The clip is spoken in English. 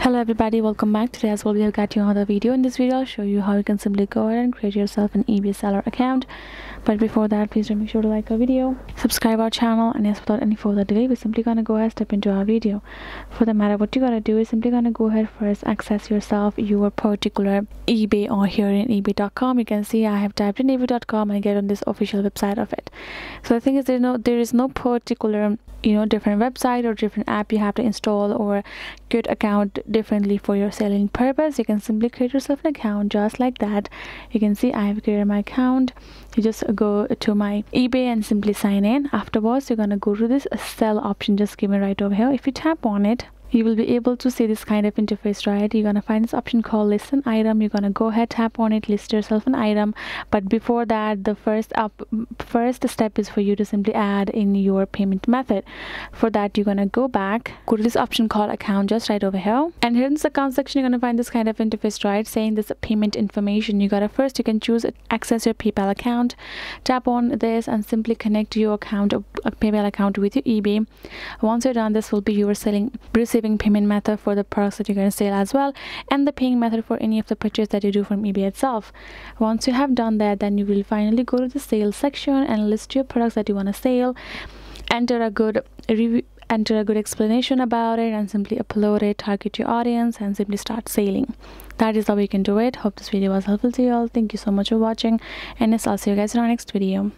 Hello everybody, welcome back. Today as well we have got you another video. In this video I'll show you how you can simply go ahead and create yourself an eBay seller account. But before that, please do make sure to like our video, subscribe our channel, and yes, without any further delay we're simply gonna go ahead and step into our video. For the matter, what you gotta do is simply gonna go ahead first, access yourself your particular eBay or here in ebay.com. You can see I have typed in ebay.com and get on this official website of it. So the thing is, there is no particular different website or different app you have to install or create account differently for your selling purpose. You can simply create yourself an account just like that. You can see I have created my account. You just go to my eBay and simply sign in. Afterwards you're gonna go to this sell option just given right over here. If you tap on it, you will be able to see this kind of interface, right? You're gonna find this option called list an item. You're gonna go ahead, tap on it, list yourself an item. But before that, the first step is for you to simply add in your payment method. For that, you're gonna go back, go to this option called account just right over here, and here in the account section you're gonna find this kind of interface, right, saying this payment information. You can choose access your PayPal account. Tap on this and simply connect your account, a PayPal account, with your eBay. Once you're done, this will be your receiving payment method for the products that you're going to sell as well, and the paying method for any of the purchase that you do from eBay itself. Once you have done that, then you will finally go to the sales section and list your products that you want to sell, enter a good review, enter a good explanation about it, and simply upload it, target your audience, and simply start selling. That is how you can do it. Hope this video was helpful to you all. Thank you so much for watching, and yes, I'll see you guys in our next video.